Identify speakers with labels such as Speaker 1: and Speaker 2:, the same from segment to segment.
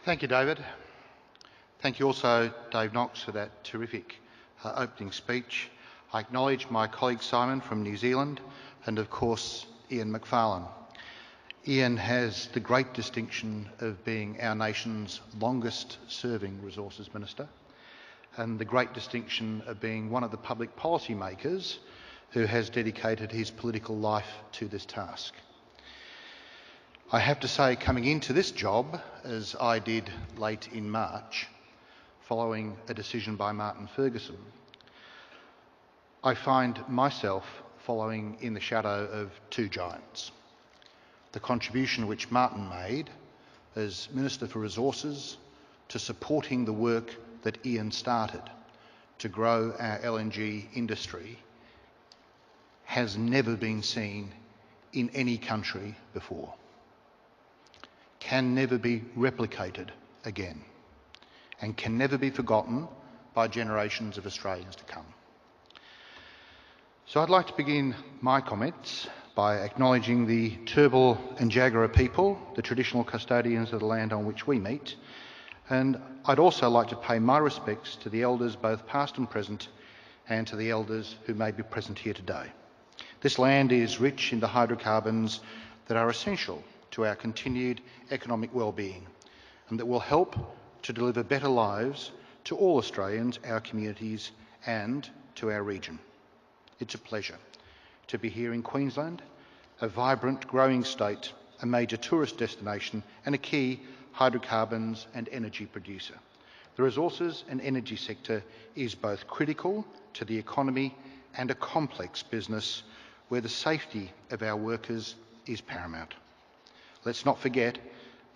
Speaker 1: Thank you, David. Thank you also, Dave Knox, for that terrific opening speech. I acknowledge my colleague Simon from New Zealand and, of course, Ian Macfarlane. Ian has the great distinction of being our nation's longest-serving Resources Minister and the great distinction of being one of the public policy makers who has dedicated his political life to this task. I have to say, coming into this job, as I did late in March, following a decision by Martin Ferguson, I find myself following in the shadow of two giants. The contribution which Martin made as Minister for Resources to supporting the work that Ian started to grow our LNG industry has never been seen in any country before, can never be replicated again, and can never be forgotten by generations of Australians to come. So I'd like to begin my comments by acknowledging the Turrbal and Jagera people, the traditional custodians of the land on which we meet, and I'd also like to pay my respects to the elders, both past and present, and to the elders who may be present here today. This land is rich in the hydrocarbons that are essential to our continued economic well-being and that will help to deliver better lives to all Australians, our communities and to our region. It's a pleasure to be here in Queensland, a vibrant, growing state, a major tourist destination and a key hydrocarbons and energy producer. The resources and energy sector is both critical to the economy and a complex business where the safety of our workers is paramount. Let's not forget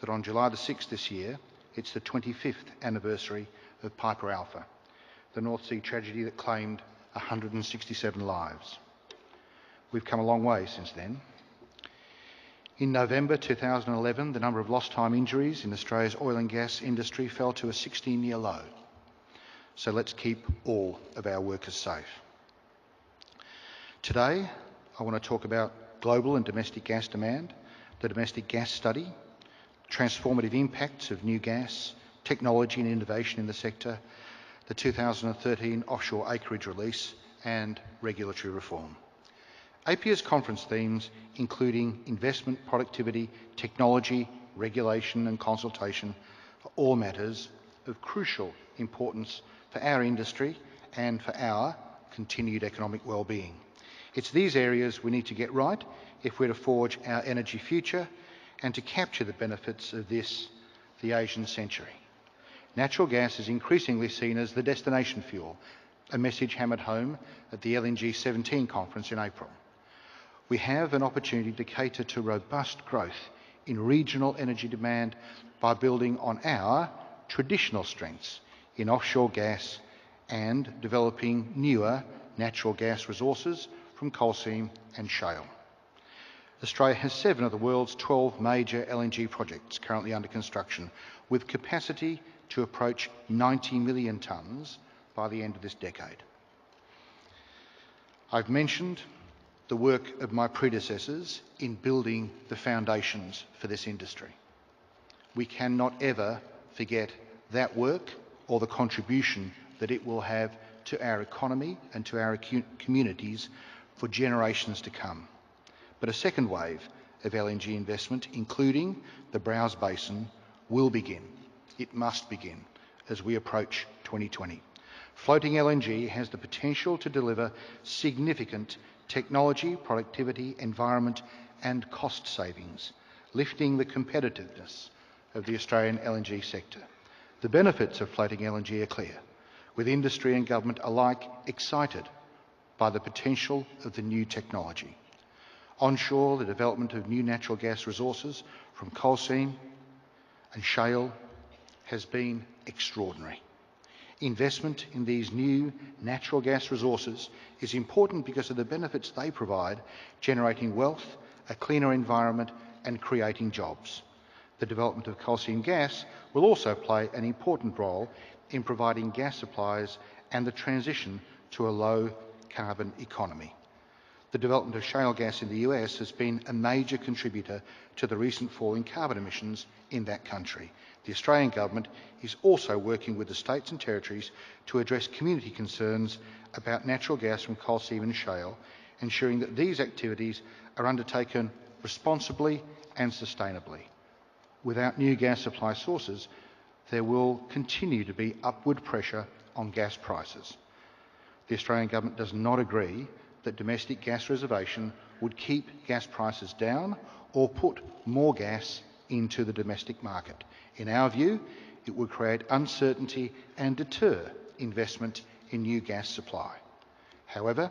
Speaker 1: that on July the 6th this year, it's the 25th anniversary of Piper Alpha, the North Sea tragedy that claimed 167 lives. We've come a long way since then. In November 2011, the number of lost time injuries in Australia's oil and gas industry fell to a 16-year low. So let's keep all of our workers safe. Today, I want to talk about global and domestic gas demand, the domestic gas study, transformative impacts of new gas, technology and innovation in the sector, the 2013 offshore acreage release and regulatory reform. APIA's conference themes, including investment, productivity, technology, regulation and consultation, are all matters of crucial importance for our industry and for our continued economic well-being. It's these areas we need to get right if we're to forge our energy future and to capture the benefits of this, the Asian century. Natural gas is increasingly seen as the destination fuel, a message hammered home at the LNG 17 conference in April. We have an opportunity to cater to robust growth in regional energy demand by building on our traditional strengths in offshore gas and developing newer natural gas resources from coal seam and shale. Australia has 7 of the world's 12 major LNG projects currently under construction, with capacity to approach 90 million tonnes by the end of this decade. I've mentioned the work of my predecessors in building the foundations for this industry. We cannot ever forget that work or the contribution that it will have to our economy and to our communities for generations to come. But a second wave of LNG investment, including the Browse Basin, will begin. It must begin as we approach 2020. Floating LNG has the potential to deliver significant technology, productivity, environment and cost savings, lifting the competitiveness of the Australian LNG sector. The benefits of floating LNG are clear, with industry and government alike excited by the potential of the new technology. Onshore, the development of new natural gas resources from coal seam and shale has been extraordinary. Investment in these new natural gas resources is important because of the benefits they provide, generating wealth, a cleaner environment and creating jobs. The development of coal seam gas will also play an important role in providing gas supplies and the transition to a low carbon economy. The development of shale gas in the US has been a major contributor to the recent fall in carbon emissions in that country. The Australian Government is also working with the states and territories to address community concerns about natural gas from coal seam and shale, ensuring that these activities are undertaken responsibly and sustainably. Without new gas supply sources, there will continue to be upward pressure on gas prices. The Australian Government does not agree that domestic gas reservation would keep gas prices down or put more gas into the domestic market. In our view, it would create uncertainty and deter investment in new gas supply. However,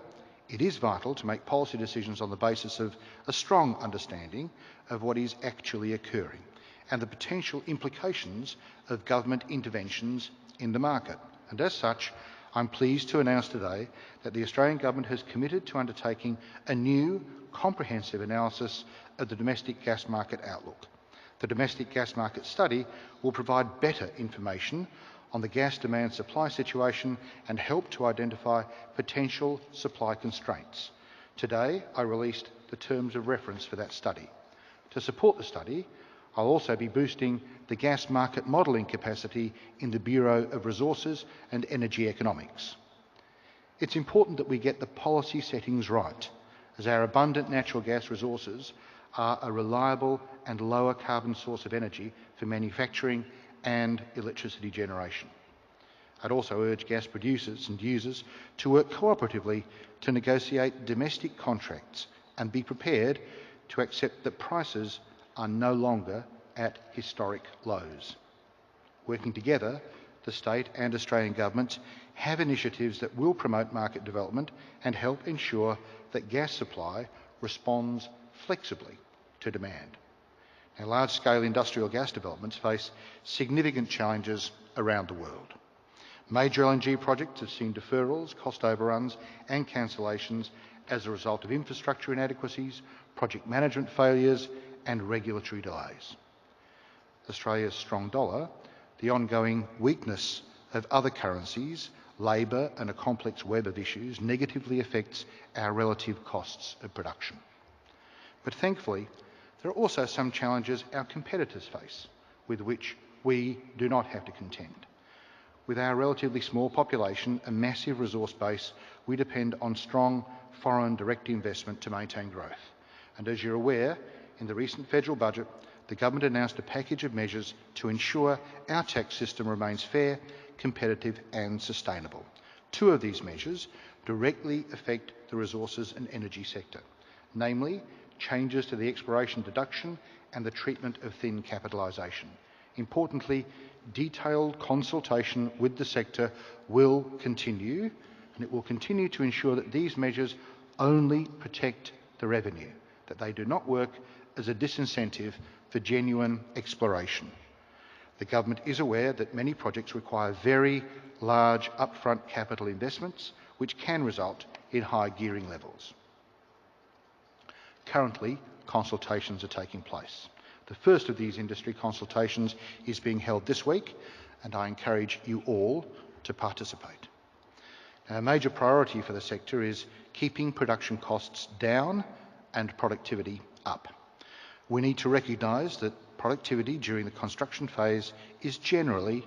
Speaker 1: it is vital to make policy decisions on the basis of a strong understanding of what is actually occurring and the potential implications of government interventions in the market. And as such, I'm pleased to announce today that the Australian Government has committed to undertaking a new comprehensive analysis of the domestic gas market outlook. The domestic gas market study will provide better information on the gas demand supply situation and help to identify potential supply constraints. Today, I released the terms of reference for that study. To support the study, I'll also be boosting the gas market modelling capacity in the Bureau of Resources and Energy Economics. It's important that we get the policy settings right, as our abundant natural gas resources are a reliable and lower carbon source of energy for manufacturing and electricity generation. I'd also urge gas producers and users to work cooperatively to negotiate domestic contracts and be prepared to accept that prices are no longer at historic lows. Working together, the state and Australian governments have initiatives that will promote market development and help ensure that gas supply responds flexibly to demand. Now, large-scale industrial gas developments face significant challenges around the world. Major LNG projects have seen deferrals, cost overruns and cancellations as a result of infrastructure inadequacies, project management failures and regulatory delays. Australia's strong dollar, the ongoing weakness of other currencies, labour and a complex web of issues negatively affects our relative costs of production. But thankfully, there are also some challenges our competitors face with which we do not have to contend. With our relatively small population and massive resource base, we depend on strong foreign direct investment to maintain growth. And as you're aware, in the recent federal budget, the government announced a package of measures to ensure our tax system remains fair, competitive and sustainable. Two of these measures directly affect the resources and energy sector, namely changes to the exploration deduction and the treatment of thin capitalisation. Importantly, detailed consultation with the sector will continue, and it will continue to ensure that these measures only protect the revenue, that they do not work as a disincentive for genuine exploration. The government is aware that many projects require very large upfront capital investments, which can result in high gearing levels. Currently, consultations are taking place. The first of these industry consultations is being held this week, and I encourage you all to participate. Now, a major priority for the sector is keeping production costs down and productivity up. We need to recognise that productivity during the construction phase is generally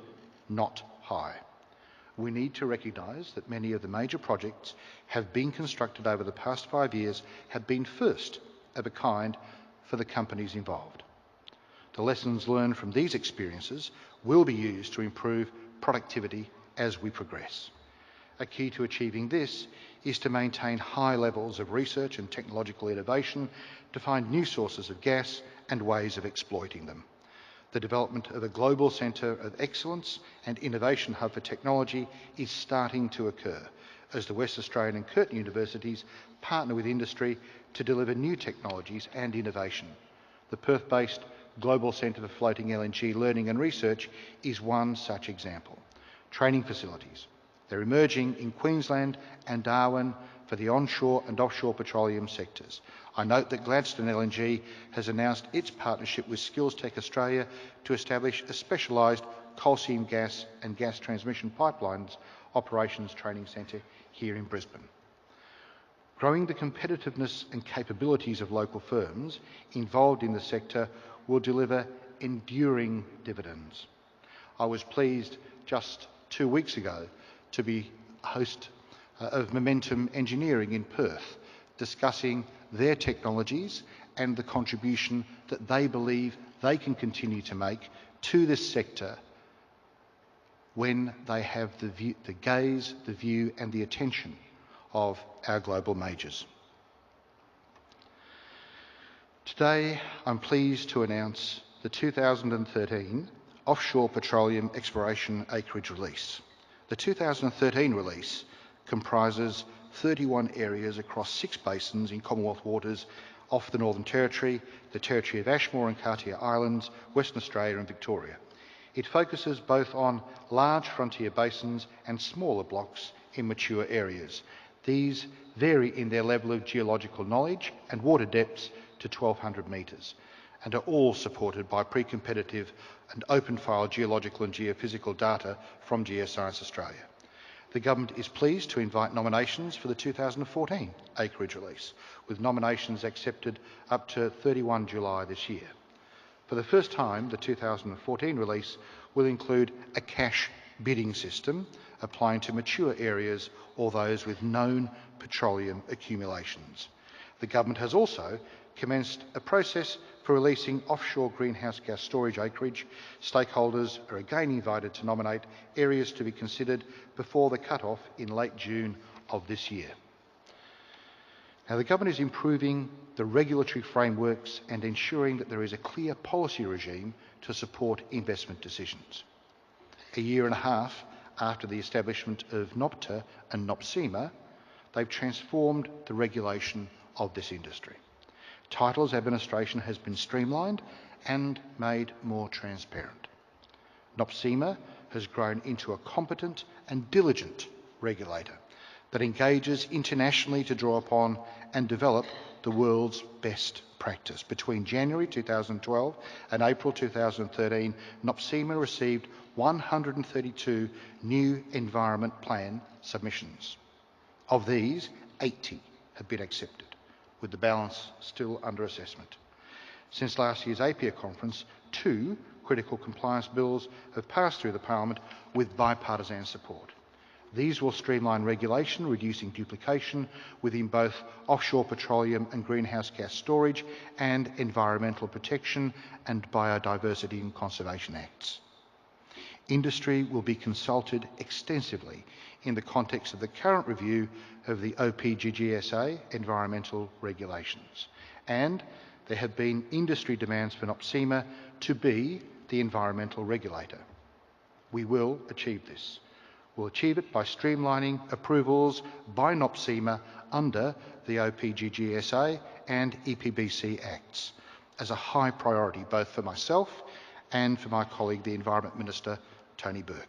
Speaker 1: not high. We need to recognise that many of the major projects have been constructed over the past 5 years have been first of a kind for the companies involved. The lessons learned from these experiences will be used to improve productivity as we progress. A key to achieving this is to maintain high levels of research and technological innovation to find new sources of gas and ways of exploiting them. The development of a global centre of excellence and innovation hub for technology is starting to occur as the West Australian and Curtin universities partner with industry to deliver new technologies and innovation. The Perth-based Global Centre for Floating LNG Learning and Research is one such example. Training facilities. They're emerging in Queensland and Darwin for the onshore and offshore petroleum sectors. I note that Gladstone LNG has announced its partnership with SkillsTech Australia to establish a specialised coal seam gas and gas transmission pipelines operations training centre here in Brisbane. Growing the competitiveness and capabilities of local firms involved in the sector will deliver enduring dividends. I was pleased just 2 weeks ago to be host of Momentum Engineering in Perth, discussing their technologies and the contribution that they believe they can continue to make to this sector when they have the gaze, the view and the attention of our global majors. Today, I'm pleased to announce the 2013 Offshore Petroleum Exploration Acreage Release. The 2013 release comprises 31 areas across 6 basins in Commonwealth waters off the Northern Territory, the Territory of Ashmore and Cartier Islands, Western Australia and Victoria. It focuses both on large frontier basins and smaller blocks in mature areas. These vary in their level of geological knowledge and water depths to 1,200 metres and are all supported by pre-competitive and open-file geological and geophysical data from Geoscience Australia. The Government is pleased to invite nominations for the 2014 acreage release, with nominations accepted up to 31 July this year. For the first time, the 2014 release will include a cash bidding system applying to mature areas or those with known petroleum accumulations. The Government has also commenced a process for releasing offshore greenhouse gas storage acreage. Stakeholders are again invited to nominate areas to be considered before the cut-off in late June of this year. Now, the Government is improving the regulatory frameworks and ensuring that there is a clear policy regime to support investment decisions. A year and a half after the establishment of NOPTA and NOPSEMA, they've transformed the regulation of this industry. Titles administration has been streamlined and made more transparent. NOPSEMA has grown into a competent and diligent regulator that engages internationally to draw upon and develop the world's best practice. Between January 2012 and April 2013, NOPSEMA received 132 new environment plan submissions. Of these, 80 have been accepted, with the balance still under assessment. Since last year's APPEA conference, 2 critical compliance bills have passed through the Parliament with bipartisan support. These will streamline regulation, reducing duplication within both offshore petroleum and greenhouse gas storage and environmental protection and biodiversity and conservation acts. Industry will be consulted extensively in the context of the current review of the OPGGSA environmental regulations, and there have been industry demands for NOPSEMA to be the environmental regulator. We will achieve this. We'll achieve it by streamlining approvals by NOPSEMA under the OPGGSA and EPBC Acts as a high priority both for myself and for my colleague, the Environment Minister, Tony Burke.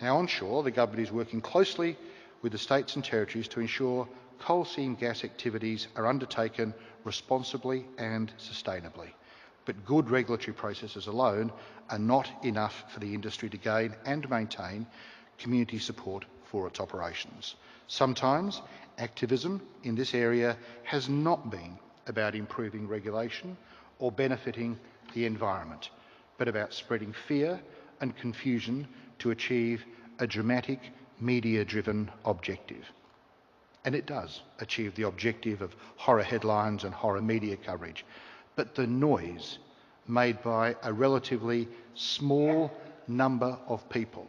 Speaker 1: Now, onshore, the Government is working closely with the states and territories to ensure coal seam gas activities are undertaken responsibly and sustainably. But good regulatory processes alone are not enough for the industry to gain and maintain community support for its operations. Sometimes activism in this area has not been about improving regulation or benefiting the environment, but about spreading fear and confusion to achieve a dramatic media-driven objective. And it does achieve the objective of horror headlines and horror media coverage, but the noise made by a relatively small number of people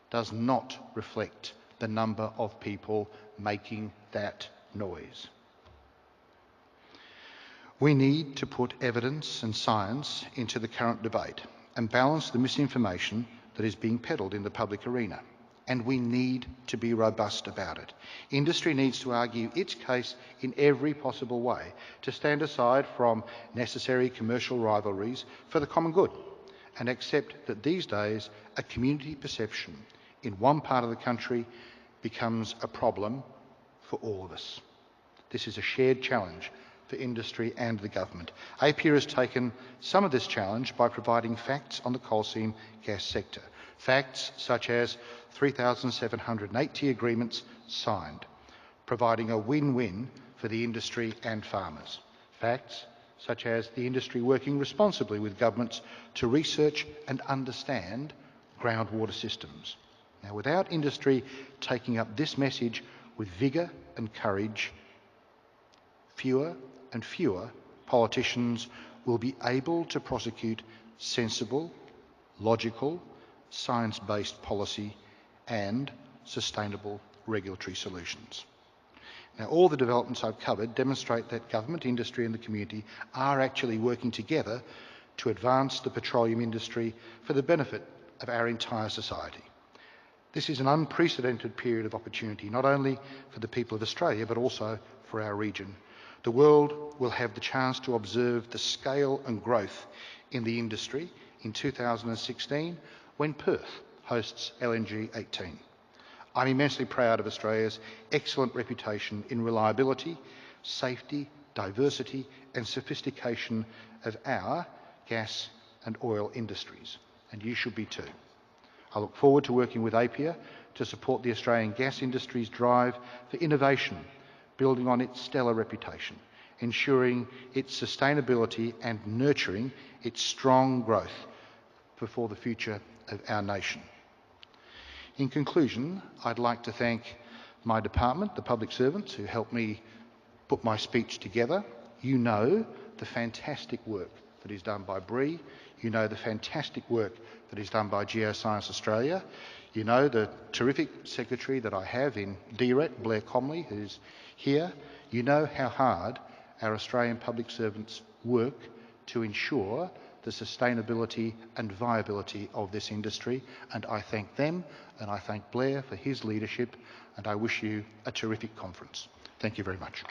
Speaker 1: does not reflect the number of people making that noise. We need to put evidence and science into the current debate and balance the misinformation that is being peddled in the public arena. And we need to be robust about it. Industry needs to argue its case in every possible way to stand aside from necessary commercial rivalries for the common good and accept that these days a community perception in one part of the country becomes a problem for all of us. This is a shared challenge for industry and the government. APPEA has taken some of this challenge by providing facts on the coal seam gas sector. Facts such as 3,780 agreements signed, providing a win-win for the industry and farmers. Facts such as the industry working responsibly with governments to research and understand groundwater systems. Now, without industry taking up this message with vigour and courage, fewer and fewer politicians will be able to prosecute sensible, logical, science-based policy and sustainable regulatory solutions. Now, all the developments I've covered demonstrate that government, industry and the community are actually working together to advance the petroleum industry for the benefit of our entire society. This is an unprecedented period of opportunity, not only for the people of Australia, but also for our region. The world will have the chance to observe the scale and growth in the industry in 2016 when Perth hosts LNG 18. I'm immensely proud of Australia's excellent reputation in reliability, safety, diversity and sophistication of our gas and oil industries, and you should be too. I look forward to working with APPEA to support the Australian gas industry's drive for innovation, building on its stellar reputation, ensuring its sustainability and nurturing its strong growth for the future of our nation. In conclusion, I'd like to thank my department, the public servants, who helped me put my speech together. You know the fantastic work that is done by BRE. You know the fantastic work that is done by Geoscience Australia. You know the terrific secretary that I have in DRET, Blair Comley, who's here. You know how hard our Australian public servants work to ensure the sustainability and viability of this industry, and I thank them and I thank Blair for his leadership, and I wish you a terrific conference. Thank you very much.